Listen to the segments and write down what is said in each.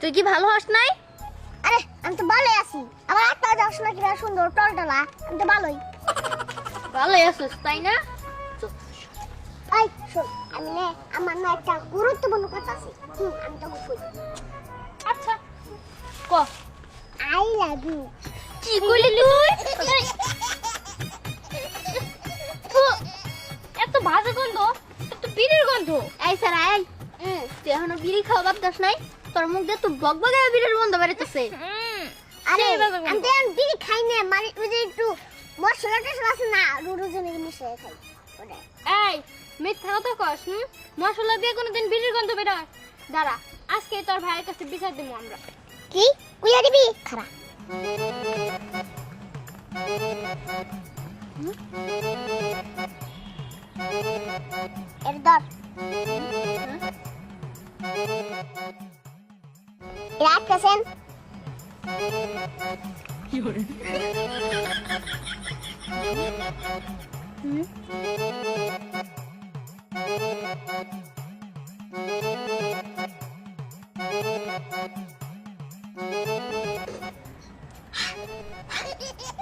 তুই কি ভালো হস নাই? আরে আমি তো ভালোই আছি। আমার একটা দর্শনা কি সুন্দর টলটলা, আমি তো ভালোই। ভালোই আছিস তাই না? এই শোন, আমি না আমার না একটা গুরুত্বপূর্ণ কথা আছে। আমি তো কই। আচ্ছা ক। I love you. কি কইলি তুই? থু, এত বাজে গন্ধ, এত বিড়ির গন্ধ। এই স্যার আই, তুই এখনো বিড়ি খাওয়া বাদ দাস নাই? তোর মুখ দিয়ে তো বকবকে বিড়ির গন্ধ বেরোতেছে। আরে আমি তো এখন বিড়ি খাই না, মানে ওই যে একটু মশলা টশলা আছে না, রুজুনে মিশিয়ে খাই ওটা। এই মিথ্যা কথা কস। মশলা দিয়ে কোনোদিন বিড়ির গন্ধ বেরোয়? দাঁড়া, আজকে তোর ভাইয়ের কাছে বিচার দেবো আমরা। কি কুইয়া দিবি? খারা এর দর রাত কাছেন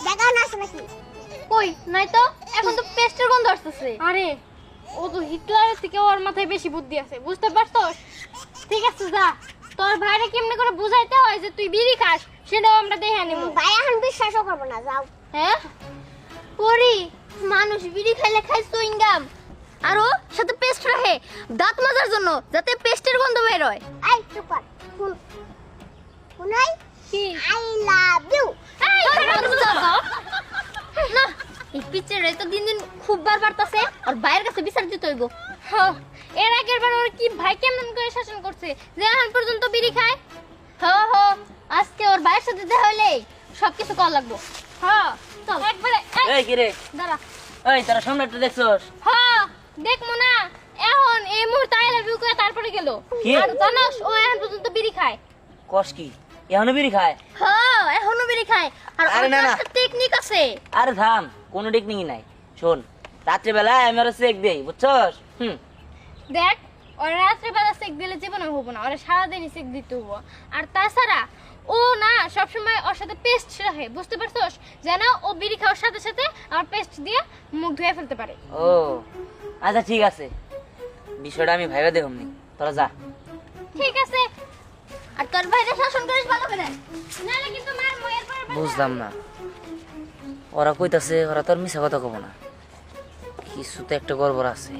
জায়গা না আছে নাকি? কই নাই তো, এখন তো পেস্টের গন্ধ আসতেছে। আরে ও তো হিটলারের থেকে ওর মাথায় বেশি বুদ্ধি আছে, বুঝতে পারছস? ঠিক আছে যা, তোর ভাইরে কেমনে করে বুঝাইতে হয় যে তুই বিড়ি খাস সেটাও আমরা দেখে নেব। ভাই এখন বিশ্বাসও করবো না, যাও। হ্যাঁ পরি, মানুষ বিড়ি খাইলে খায় চুইংগাম, আর ও সাথে পেস্ট রাখে দাঁত মাজার জন্য, যাতে পেস্টের গন্ধ বের হয়। এই চুপ কর, শুন শুনাই কি? I love you. এই না, এই পিচের তো দিন দিন খুব বার বাড়তাছে, আর ভাইয়ের কাছে বিচার দিতে হইব। এর আগের বার ওর কি ভাই কেমন করে শাসন করছে যে এখন পর্যন্ত বিড়ি খায়। আজকে ওর ভাইয়ের সাথে দেখা হইলে সবকিছু করা লাগবো। চল একবারে। এই কি রে? দাঁড়া। এই তোরা সামনে একটু দেখছস? দেখবো না, এখন এই মুহূর্তে আই লাভ ইউ করে তারপরে গেল। কি? আর জানোস ও এখন পর্যন্ত বিড়ি খায়। কস কি এখনো বিড়ি খায়? এখনো বিড়ি খায়, আর আরে ওর না, না। একটা টেকনিক আছে। আরে থাম, কোনো টেকনিক নাই। শোন, রাত্রে বেলায় আমি আরো চেক দেই, বুঝছস? দেখ, ওর রাত্রে বেলা চেক দিলে জীবনে হবো না, ওরা সারাদিনই চেক দিতে হবো। আর তাছাড়া ও না সবসময় ওর সাথে পেস্ট রাখে, বুঝতে পারছস? যেন ও বিড়ি খাওয়ার সাথে সাথে আমার পেস্ট দিয়ে মুখ ধুয়ে ফেলতে পারে। ও আচ্ছা ঠিক আছে, বিষয়টা আমি ভাইবা দেখুমনি, তোরা যা। ঠিক আছে, আর তোর ভাইরে শাসন করিস ভালো করে, নাহলে কিন্তু মার ময়ের পর বুঝলাম না, ওরা কইতাছে ওরা তোর মিছা কথা কব না, কিছু তো একটা গড়বড় আছে।